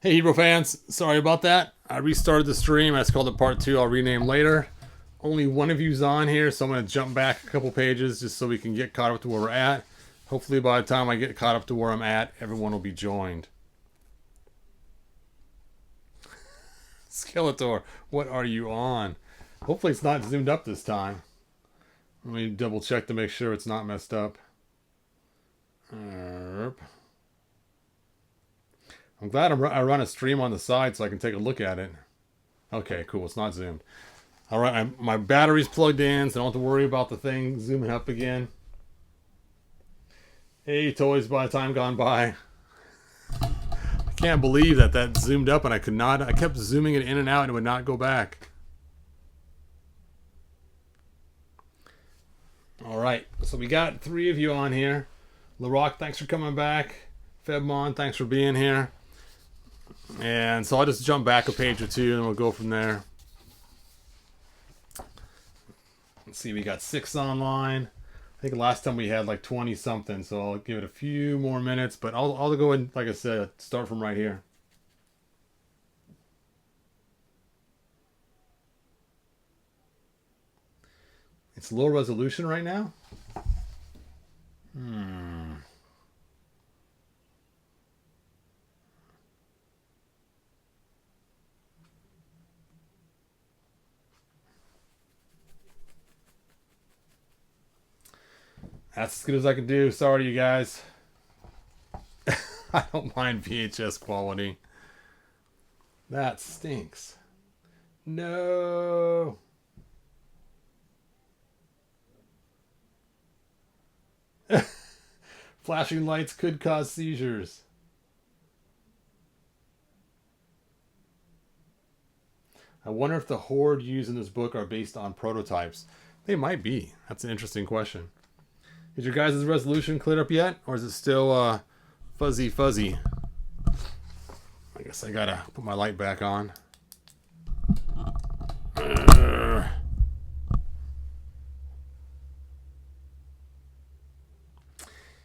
Hey Hebrew fans, sorry about that. I restarted the stream. I just called it part 2. I'll rename later. Only one of you's on here, so I'm going to jump back a couple pages just so we can get caught up to where we're at. Hopefully by the time I get caught up to where I'm at, everyone will be joined. Skeletor, what are you on? Hopefully it's not zoomed up this time. Let me double check to make sure it's not messed up. I'm glad I run a stream on the side so I can take a look at it. Okay, cool. It's not zoomed. All right, my battery's plugged in, so I don't have to worry about the thing zooming up again. Hey, toys by the time gone by. I can't believe that zoomed up and I could not. I kept zooming it in and out and it would not go back. All right, so we got 3 of you on here. LaRock, thanks for coming back. Febmon, thanks for being here. And so I'll just jump back a page or two and we'll go from there. Let's see, we got 6 online. I think last time we had like 20 something, so I'll give it a few more minutes, but I'll go and, like I said, start from right here. It's low resolution right now? That's as good as I can do. Sorry, you guys. I don't mind VHS quality. That stinks. No. Flashing lights could cause seizures. I wonder if the Horde used in this book are based on prototypes. They might be. That's an interesting question. Is your guys' resolution cleared up yet? Or is it still fuzzy? I guess I gotta put my light back on.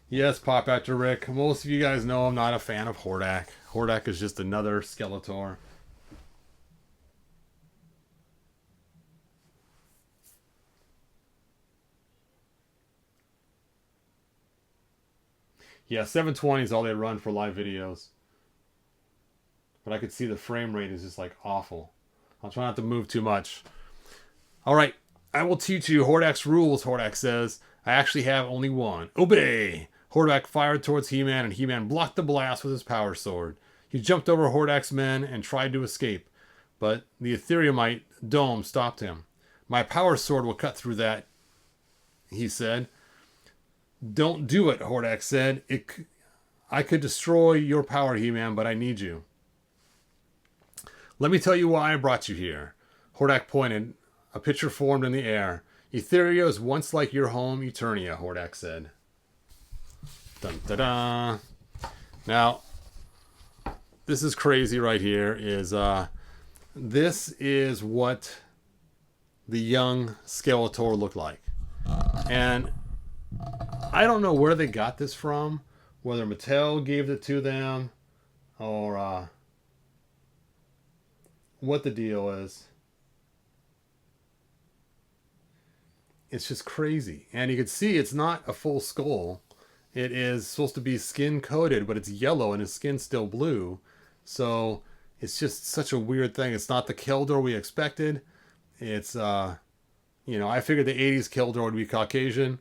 Yes, Pop After Rick. Most of you guys know I'm not a fan of Hordak. Hordak is just another Skeletor. Yeah, 720 is all they run for live videos. But I could see the frame rate is just like awful. I'll try not to move too much. Alright, I will teach you Hordak's rules, Hordak says. I actually have only one. Obey! Hordak fired towards He-Man and He-Man blocked the blast with his power sword. He jumped over Hordak's men and tried to escape, but the Ethereumite dome stopped him. My power sword will cut through that, he said. Don't do it, Hordak said. I could destroy your power, He-Man, but I need you. Let me tell you why I brought you here. Hordak pointed. A picture formed in the air. Etheria is once like your home, Eternia, Hordak said. Dun, da, da. Now, this is crazy right here. This is what the young Skeletor looked like. And I don't know where they got this from. Whether Mattel gave it to them. Or what the deal is. It's just crazy. And you can see it's not a full skull. It is supposed to be skin coated, but it's yellow and his skin's still blue. So it's just such a weird thing. It's not the Keldor we expected. It's, I figured the 80s Keldor would be Caucasian.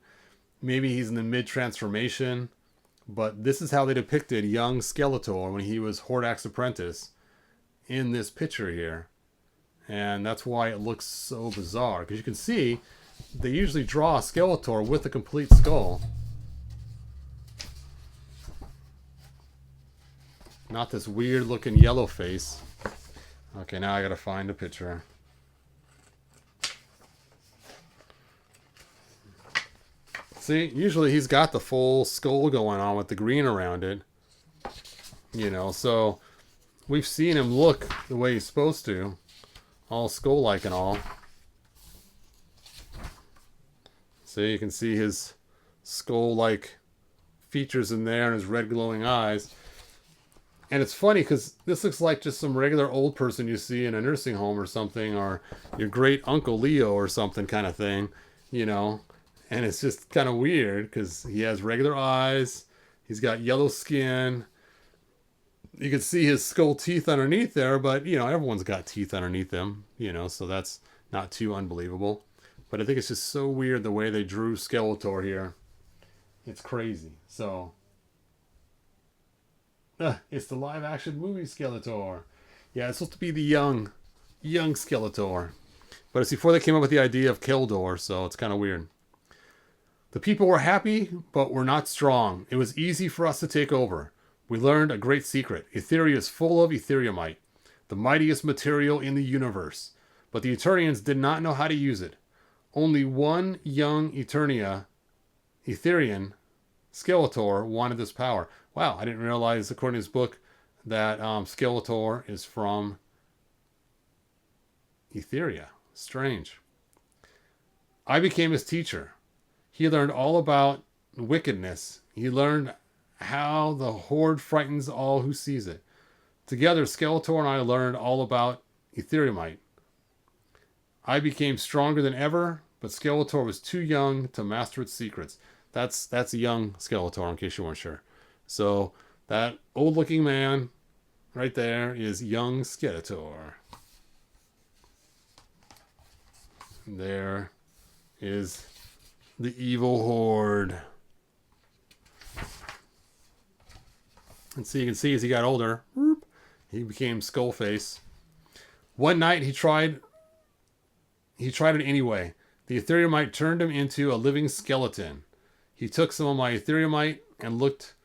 Maybe he's in the mid-transformation. But this is how they depicted young Skeletor when he was Hordak's apprentice in this picture here. And that's why it looks so bizarre. Because you can see they usually draw a Skeletor with a complete skull. Not this weird looking yellow face. Okay, now I gotta find a picture. See, usually he's got the full skull going on with the green around it. So we've seen him look the way he's supposed to. All skull-like and all. So you can see his skull-like features in there and his red glowing eyes. And it's funny because this looks like just some regular old person you see in a nursing home or something, or your great Uncle Leo or something kind of thing, you know. And it's just kind of weird because he has regular eyes. He's got yellow skin. You can see his skull teeth underneath there, but, you know, everyone's got teeth underneath them, you know, so that's not too unbelievable. But I think it's just so weird the way they drew Skeletor here. It's crazy. So, it's the live action movie Skeletor. Yeah, it's supposed to be the young Skeletor. But it's before they came up with the idea of Keldor, so it's kind of weird. The people were happy, but were not strong. It was easy for us to take over. We learned a great secret. Etheria is full of Etheriumite, the mightiest material in the universe. But the Eternians did not know how to use it. Only one young Etherian, Skeletor, wanted this power. Wow, I didn't realize, according to this book, that Skeletor is from Etheria. Strange. I became his teacher. He learned all about wickedness. He learned how the Horde frightens all who sees it. Together, Skeletor and I learned all about Etheriumite. I became stronger than ever, but Skeletor was too young to master its secrets. That's a young Skeletor, in case you weren't sure. So that old-looking man right there is young Skeletor. There is the Evil Horde. And so you can see as he got older, he became Skullface. One night he tried it anyway. The Etheriumite turned him into a living skeleton. He took some of my Etheriumite and looked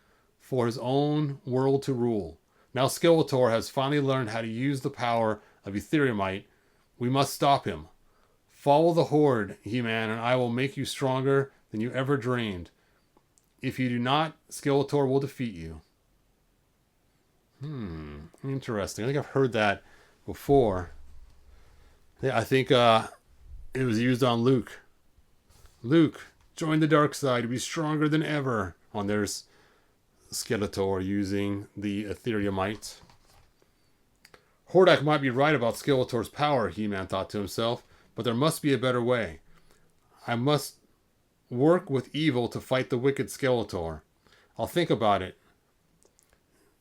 for his own world to rule. Now Skeletor has finally learned how to use the power of Etheriumite. We must stop him. Follow the Horde, He-Man, and I will make you stronger than you ever dreamed. If you do not, Skeletor will defeat you. Interesting. I think I've heard that before. Yeah, I think it was used on Luke. Luke, join the dark side to be stronger than ever. There's Skeletor using the Etheriumite. Hordak might be right about Skeletor's power, He-Man thought to himself, but there must be a better way. I must work with evil to fight the wicked Skeletor. I'll think about it,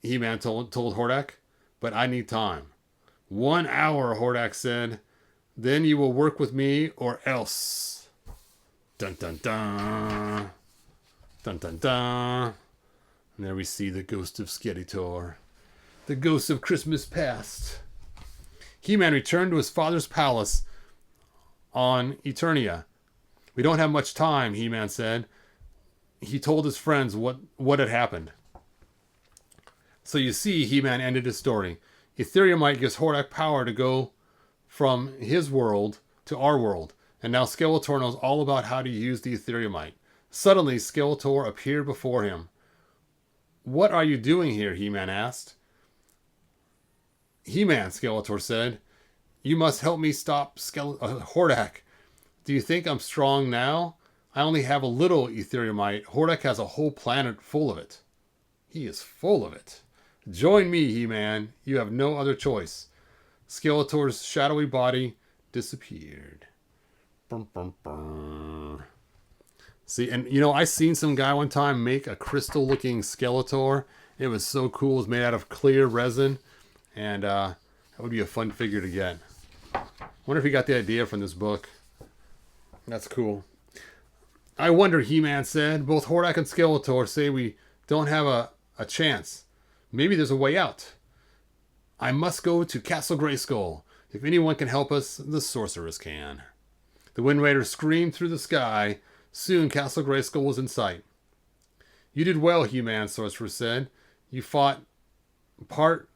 He-Man told Hordak, but I need time. 1 hour, Hordak said. Then you will work with me or else. Dun dun dun. Dun dun dun. And there we see the ghost of Skeletor. The ghost of Christmas past. He-Man returned to his father's palace on Eternia. We don't have much time, He-Man said. He told his friends what had happened. So you see, He-Man ended his story. Etheriumite gives Hordak power to go from his world to our world. And now Skeletor knows all about how to use the Etheriumite. Suddenly, Skeletor appeared before him. What are you doing here? He-Man asked. He-Man, Skeletor said. You must help me stop Hordak. Do you think I'm strong now? I only have a little Etheriumite. Hordak has a whole planet full of it. He is full of it. Join me, He-Man. You have no other choice. Skeletor's shadowy body disappeared. Bum, bum, bum. See, and you know, I seen some guy one time make a crystal-looking Skeletor. It was so cool. It was made out of clear resin. And that would be a fun figure to get. Wonder if he got the idea from this book. That's cool. I wonder, He-Man said. Both Hordak and Skeletor say we don't have a chance. Maybe there's a way out. I must go to Castle Grayskull. If anyone can help us, the sorceress can. The Wind Raider screamed through the sky. Soon Castle Grayskull was in sight. You did well, He-Man, sorceress said. You found part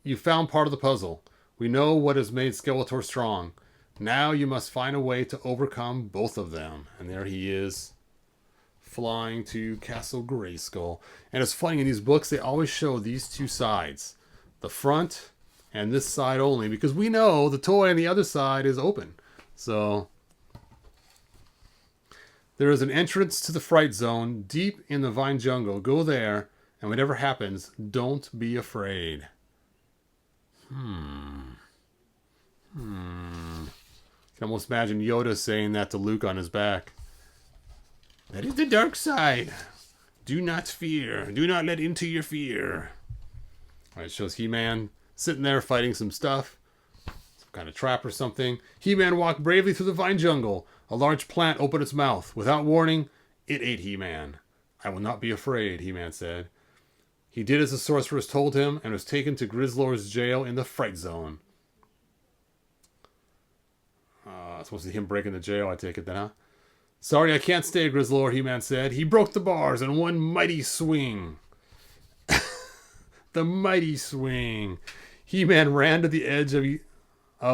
of the puzzle. We know what has made Skeletor strong. Now you must find a way to overcome both of them. And there he is, flying to Castle Grayskull. And it's funny, in these books, they always show these two sides. The front and this side only. Because we know the toy on the other side is open. So there is an entrance to the Fright Zone deep in the Vine Jungle. Go there And whatever happens, don't be afraid. I can almost imagine Yoda saying that to Luke on his back. That is the dark side. Do not fear. Do not let into your fear. Alright, shows He-Man sitting there fighting some stuff. Some kind of trap or something. He-Man walked bravely through the vine jungle. A large plant opened its mouth. Without warning, it ate He-Man. I will not be afraid, He-Man said. He did as the sorceress told him and was taken to Grizzlor's jail in the Fright Zone. Supposed to be him breaking the jail, I take it then, huh? Sorry, I can't stay, Grizzlor, He-Man said. He broke the bars in one mighty swing. The mighty swing. He-Man ran to the edge of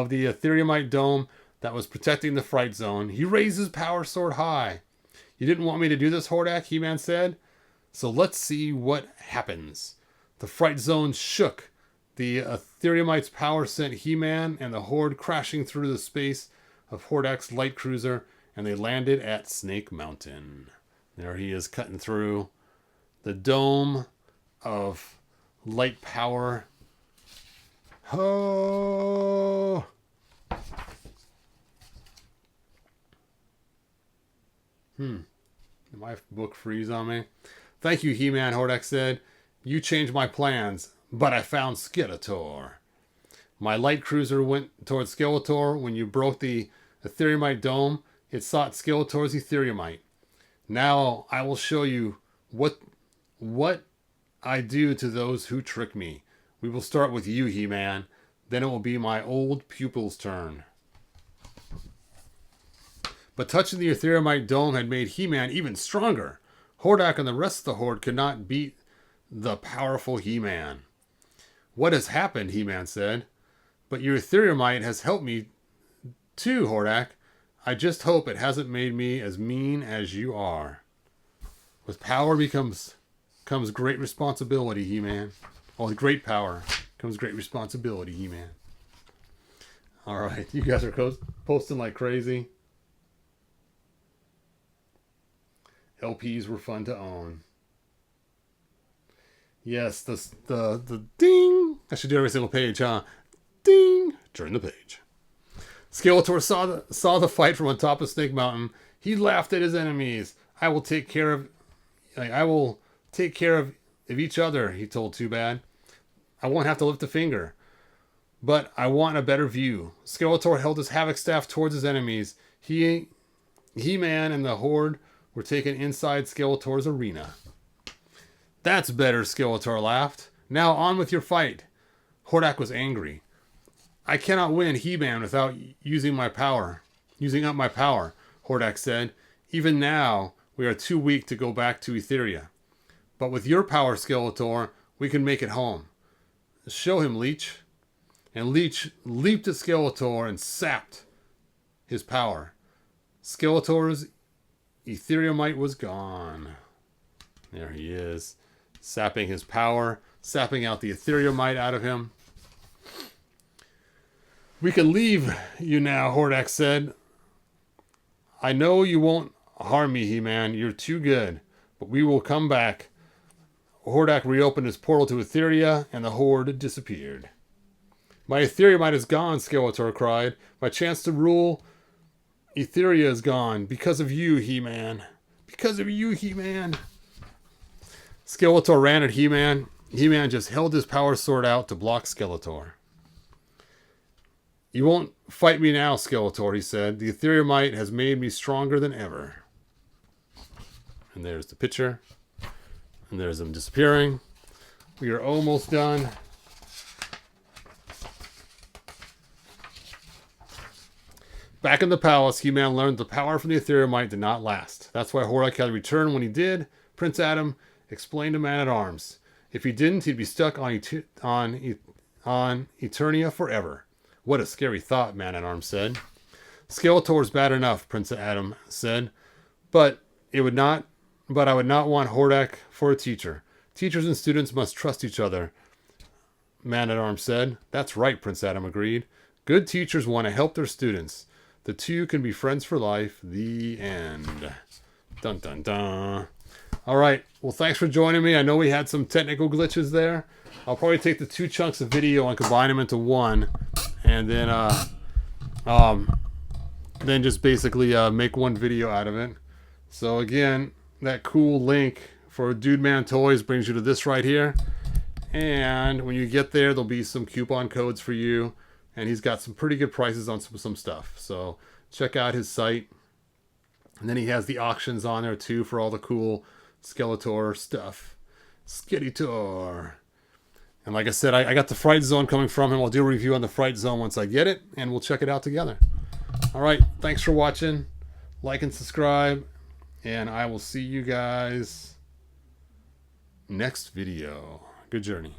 the Ethereumite dome that was protecting the Fright Zone. He raised his power sword high. You didn't want me to do this, Hordak, He-Man said. So let's see what happens. The Fright Zone shook. The Ethereumite's power sent He-Man and the Horde crashing through the space of Hordak's light cruiser, and they landed at Snake Mountain. There he is cutting through the dome of light power. Oh! Did my book freeze on me? Thank you, He-Man, Hordak said. You changed my plans, but I found Skeletor. My light cruiser went towards Skeletor. When you broke the Ethereumite dome, it sought Skeletor's Ethereumite. Now I will show you what I do to those who trick me. We will start with you, He-Man. Then it will be my old pupil's turn. But touching the Ethereumite dome had made He-Man even stronger. Hordak and the rest of the Horde could not beat the powerful He-Man. What has happened, He-Man said. But your Ethereumite has helped me too, Hordak. I just hope it hasn't made me as mean as you are. With power comes great responsibility, He-Man. Oh, with great power comes great responsibility, He-Man. Alright, you guys are posting like crazy. LPs were fun to own. Yes, the ding. I should do every single page, huh? Ding. Turn the page. Skeletor saw the fight from on top of Snake Mountain. He laughed at his enemies. I will take care of each other, he told Too Bad. I won't have to lift a finger. But I want a better view. Skeletor held his Havoc Staff towards his enemies. He-Man and the Horde were taken inside Skeletor's arena. That's better, Skeletor laughed. Now on with your fight. Hordak was angry. I cannot win He-Man without using up my power, Hordak said. Even now, we are too weak to go back to Etheria. But with your power, Skeletor, we can make it home. Show him, Leech. And Leech leaped at Skeletor and sapped his power. Skeletor's Ethereumite was gone. There he is. Sapping his power. Sapping out the Ethereumite out of him. We can leave you now, Hordak said. I know you won't harm me, He-Man. You're too good. But we will come back. Hordak reopened his portal to Etheria, and the Horde disappeared. My Ethereumite is gone, Skeletor cried. My chance to rule Etheria is gone. Because of you, He-Man. Because of you, He-Man. Skeletor ran at He-Man. He-Man just held his power sword out to block Skeletor. You won't fight me now, Skeletor, he said. The Ethereumite has made me stronger than ever. And there's the picture. And there's him disappearing. We are almost done. Back in the palace, He-Man learned the power from the Ethereumite did not last. That's why Hordak had to return when he did. Prince Adam explained to Man-at-Arms. If he didn't, he'd be stuck on Eternia forever. What a scary thought, Man-at-Arms said. Skeletor's bad enough, Prince Adam said. But I would not want Hordak for a teacher. Teachers and students must trust each other, Man-at-Arms said. That's right, Prince Adam agreed. Good teachers want to help their students. The two can be friends for life. The end. Dun dun dun. All right. Well, thanks for joining me. I know we had some technical glitches there. I'll probably take the 2 chunks of video and combine them into one, and then just basically make one video out of it. So again, that cool link for Dude Man Toys brings you to this right here. And when you get there, there'll be some coupon codes for you. And he's got some pretty good prices on some stuff. So check out his site. And then he has the auctions on there too for all the cool Skeletor stuff. Skeletor. And like I said, I got the Fright Zone coming from him. I'll do a review on the Fright Zone once I get it. And we'll check it out together. All right. Thanks for watching. Like and subscribe. And I will see you guys next video. Good journey.